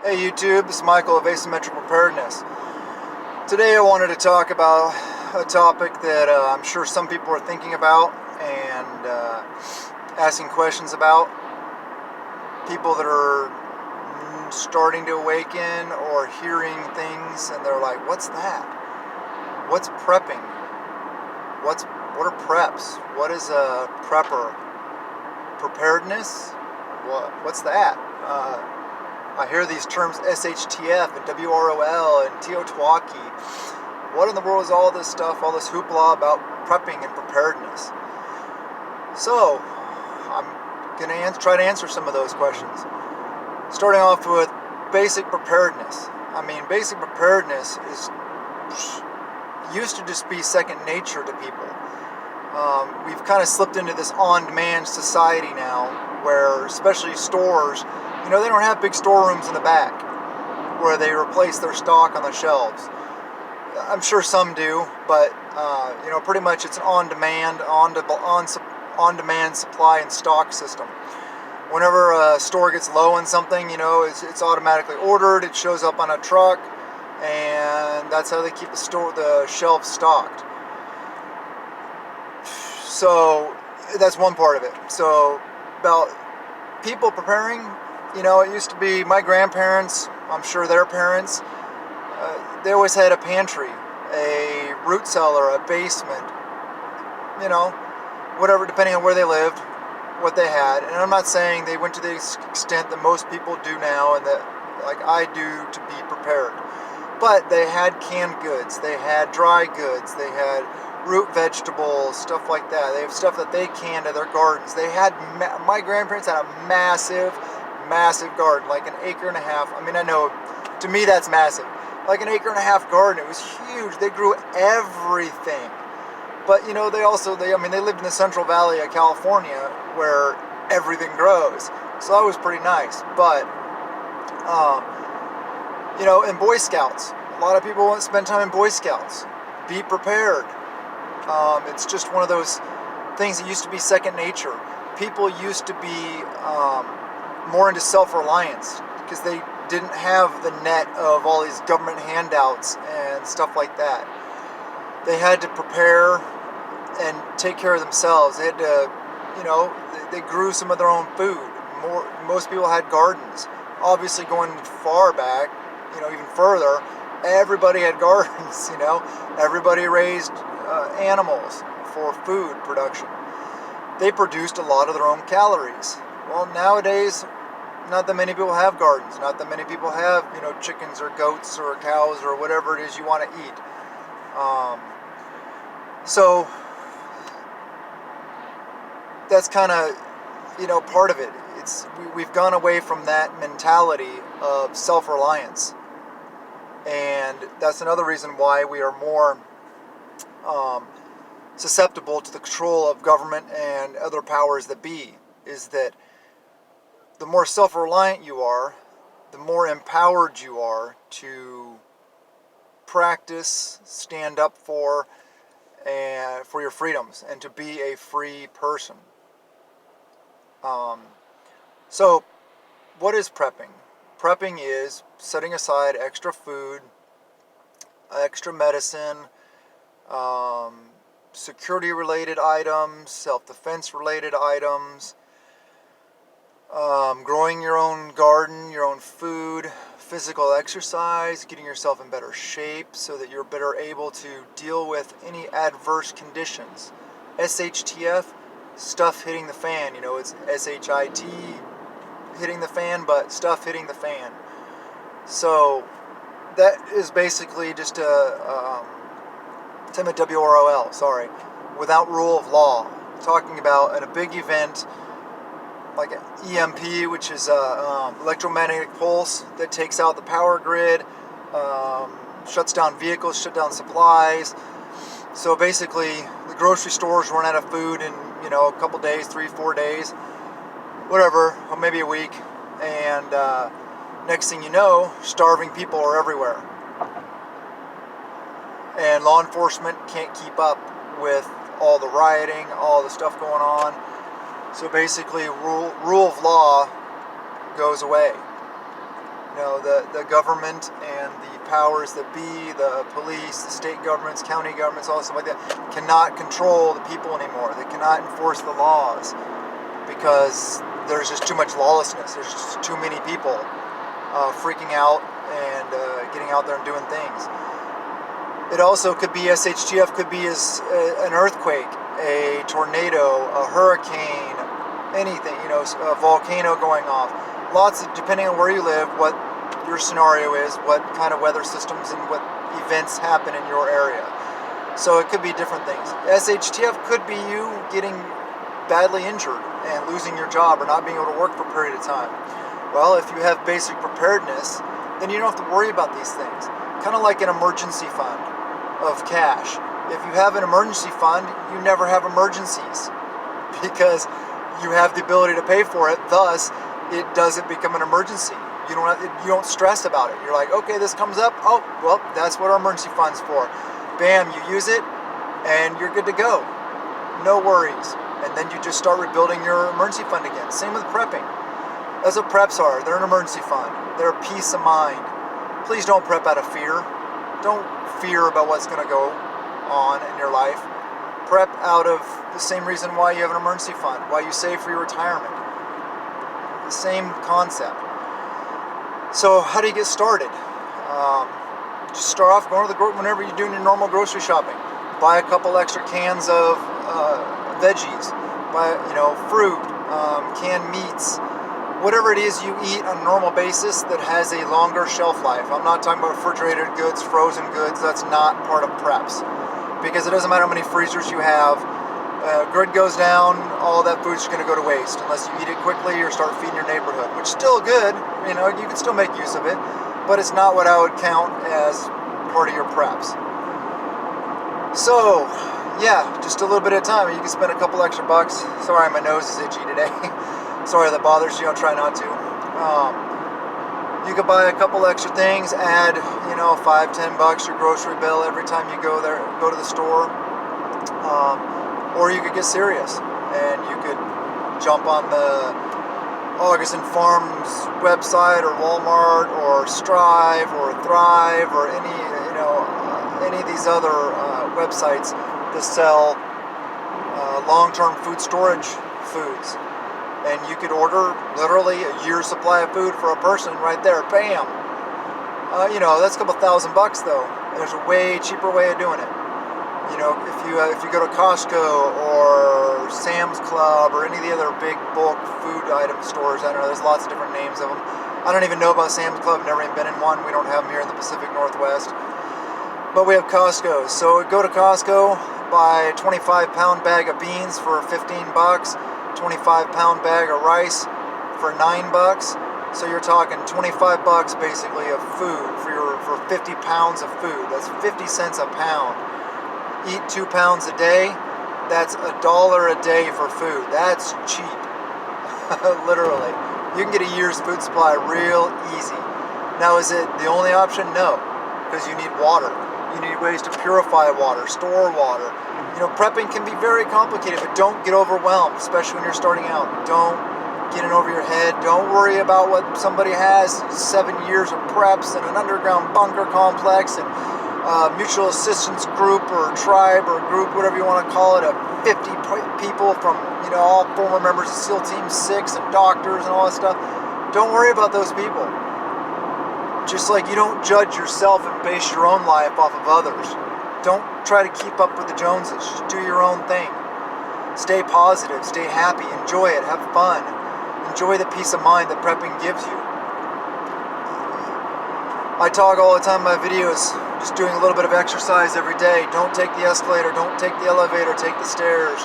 Hey YouTube, this is Michael of Asymmetric Preparedness. Today I wanted to talk about a topic that I'm sure some people are thinking about and asking questions about. People that are starting to awaken or hearing things and they're like, what's that? What's prepping? What are preps? What is a prepper? Preparedness? What's that? I hear these terms SHTF and WROL and TOTWAKI. What in the world is all this stuff, all this hoopla about prepping and preparedness? So, I'm going to try to answer some of those questions. Starting off with basic preparedness. Basic preparedness used to just be second nature to people. We've kind of slipped into this on-demand society now where, especially stores, they don't have big storerooms in the back where they replace their stock on the shelves. I'm sure some do, but pretty much it's an on-demand supply and stock system. Whenever a store gets low on something, it's automatically ordered. It shows up on a truck, and that's how they keep the shelves stocked. So that's one part of it. So about people preparing. It used to be my grandparents, I'm sure their parents, they always had a pantry, a root cellar, a basement, whatever, depending on where they lived, what they had. And I'm not saying they went to the extent that most people do now and that, like I do, to be prepared. But they had canned goods, they had dry goods, they had root vegetables, stuff like that. They have stuff that they canned in their gardens. My grandparents had a massive garden, like an acre and a half. I know, to me that's massive. Like an acre and a half garden, it was huge. They grew everything. But they lived in the Central Valley of California where everything grows. So that was pretty nice. But, in Boy Scouts, a lot of people want to spend time in Boy Scouts. Be prepared. It's just one of those things that used to be second nature. People used to be more into self-reliance because they didn't have the net of all these government handouts and stuff like that. They had to prepare and take care of themselves. They had to, they grew some of their own food. Most people had gardens. Obviously, going far back, even further, everybody had gardens. Everybody raised animals for food production. They produced a lot of their own calories. Well, nowadays, not that many people have gardens. Not that many people have, chickens or goats or cows or whatever it is you want to eat. So that's kind of, part of it. We've gone away from that mentality of self-reliance. And that's another reason why we are more susceptible to the control of government and other powers that be, is that the more self-reliant you are, the more empowered you are to practice, stand up for your freedoms, and to be a free person. So, what is prepping? Prepping is setting aside extra food, extra medicine, security-related items, self-defense-related items, growing your own garden, your own food, physical exercise, getting yourself in better shape so that you're better able to deal with any adverse conditions. SHTF, stuff hitting the fan. It's SHIT hitting the fan, but stuff hitting the fan. So that is basically just Tim at WROL, sorry, without rule of law. Talking about at a big event like EMP, which is electromagnetic pulse that takes out the power grid, shuts down vehicles, shuts down supplies. So basically, the grocery stores run out of food in a couple days, 3-4 days, whatever, or maybe a week, and next thing you know, starving people are everywhere. And law enforcement can't keep up with all the rioting, all the stuff going on. So basically, rule of law goes away. The government and the powers that be, the police, the state governments, county governments, all stuff like that, cannot control the people anymore. They cannot enforce the laws because there's just too much lawlessness. There's just too many people freaking out and getting out there and doing things. It also could be SHTF, could be as an earthquake, a tornado, a hurricane, anything, a volcano going off. Lots of, depending on where you live, what your scenario is, what kind of weather systems and what events happen in your area. So it could be different things. SHTF could be you getting badly injured and losing your job or not being able to work for a period of time. Well, if you have basic preparedness, then you don't have to worry about these things. Kind of like an emergency fund of cash. If you have an emergency fund, you never have emergencies because you have the ability to pay for it. Thus, it doesn't become an emergency. You don't stress about it. You're like, okay, this comes up. Oh, well, that's what our emergency fund's for. Bam, you use it, and you're good to go. No worries. And then you just start rebuilding your emergency fund again. Same with prepping. That's what preps are. They're an emergency fund. They're a peace of mind. Please don't prep out of fear. Don't fear about what's going to go on in your life. Prep out of the same reason why you have an emergency fund, why you save for your retirement. The same concept. So how do you get started? Just start off going to whenever you're doing your normal grocery shopping. Buy a couple extra cans of veggies, buy fruit, canned meats, whatever it is you eat on a normal basis that has a longer shelf life. I'm not talking about refrigerated goods, frozen goods. That's not part of preps because it doesn't matter how many freezers you have. Grid goes down, all that food's going to go to waste unless you eat it quickly or start feeding your neighborhood, which is still good. You can still make use of it, but it's not what I would count as part of your preps. So, yeah, just a little bit of time. You can spend a couple extra bucks. Sorry, my nose is itchy today. Sorry that bothers you. I'll try not to. You could buy a couple extra things, add, $5-10 your grocery bill every time you go to the store. Or you could get serious and you could jump on the August Farms website or Walmart or Strive or Thrive or any of these other websites that sell long-term food storage foods. And you could order literally a year's supply of food for a person right there. Bam! That's a couple $1,000 though. There's a way cheaper way of doing it. If you go to Costco or Sam's Club or any of the other big bulk food item stores, I don't know, there's lots of different names of them. I don't even know about Sam's Club, never even been in one. We don't have them here in the Pacific Northwest. But we have Costco. So go to Costco, buy a 25-pound bag of beans for $15, 25-pound bag of rice for $9. So you're talking $25 basically of food for 50 pounds of food. That's 50 cents a pound. Eat 2 pounds a day. That's $1 a day for food. That's cheap. Literally. You can get a year's food supply real easy. Now, is it the only option? No, because you need water. You need ways to purify water, store water. Prepping can be very complicated, but don't get overwhelmed, especially when you're starting out. Don't get in over your head. Don't worry about what somebody has 7 years of preps and an underground bunker complex and mutual assistance group or tribe or group, whatever you want to call it, of 50 people from, all former members of SEAL Team 6 and doctors and all that stuff. Don't worry about those people. Just like you don't judge yourself and base your own life off of others. Don't try to keep up with the Joneses. Just do your own thing. Stay positive, stay happy, enjoy it, have fun. Enjoy the peace of mind that prepping gives you. I talk all the time in my videos, just doing a little bit of exercise every day. Don't take the escalator, don't take the elevator, take the stairs.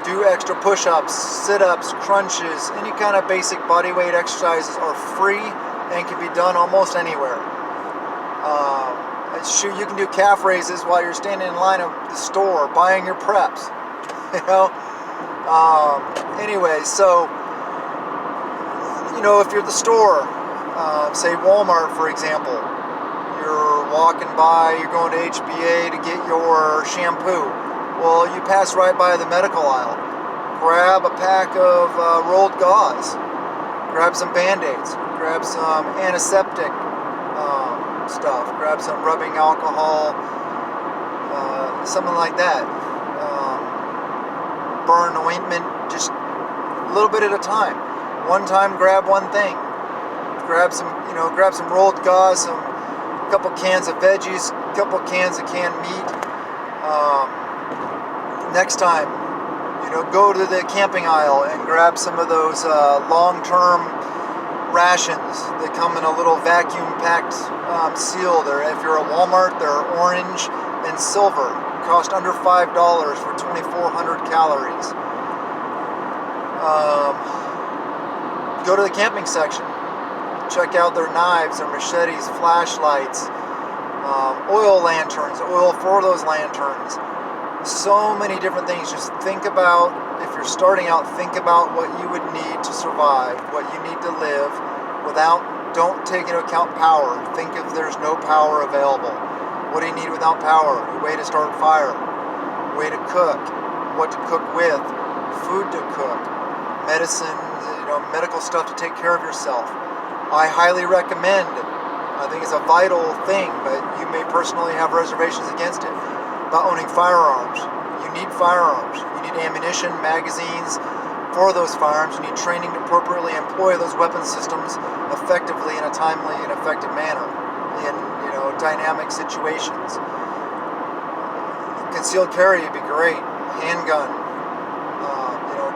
Do extra push-ups, sit-ups, crunches, any kind of basic body weight exercises are free and can be done almost anywhere. You can do calf raises while you're standing in line at the store buying your preps. Anyway, so if you're at the store, say Walmart for example, you're walking by, you're going to HBA to get your shampoo. Well, you pass right by the medical aisle. Grab a pack of rolled gauze. Grab some Band-Aids. grab some antiseptic stuff, grab some rubbing alcohol, something like that. Burn ointment, just a little bit at a time. One time, grab one thing. Grab some, grab some rolled gauze, a couple cans of veggies, a couple cans of canned meat. Next time, go to the camping aisle and grab some of those long-term rations. They come in a little vacuum-packed seal. If you're at Walmart, they're orange and silver. Cost under $5 for 2,400 calories. Go to the camping section. Check out their knives, their machetes, flashlights, oil lanterns, oil for those lanterns. So many different things. Just think about, if you're starting out, think about what you would need to survive, what you need to live don't take into account power. Think if there's no power available. What do you need without power? A way to start fire, a way to cook, what to cook with, food to cook, medicine, medical stuff to take care of yourself. I highly recommend, I think it's a vital thing, but you may personally have reservations against it, about owning firearms. You need firearms. You need ammunition, magazines for those firearms. You need training to appropriately employ those weapon systems effectively in a timely and effective manner in dynamic situations. Concealed carry would be great. Handgun.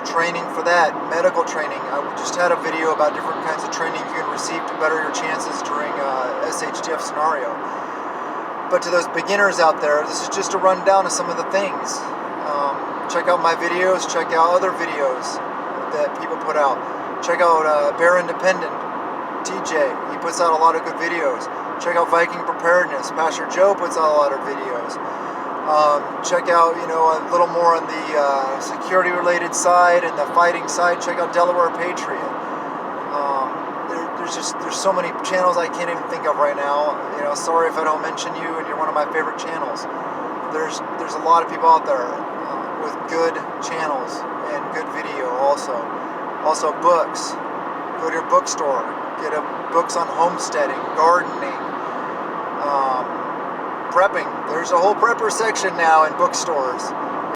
Training for that. Medical training. I just had a video about different kinds of training you can receive to better your chances during a SHTF scenario. But to those beginners out there, this is just a rundown of some of the things. Check out my videos. Check out other videos that people put out. Check out Bear Independent, TJ. He puts out a lot of good videos. Check out Viking Preparedness. Pastor Joe puts out a lot of videos. Check out, a little more on the security-related side and the fighting side. Check out Delaware Patriot. There's so many channels I can't even think of right now. Sorry if I don't mention you and you're one of my favorite channels. There's a lot of people out there with good channels and good video also. Also books. Go to your bookstore. Get books on homesteading, gardening, prepping. There's a whole prepper section now in bookstores.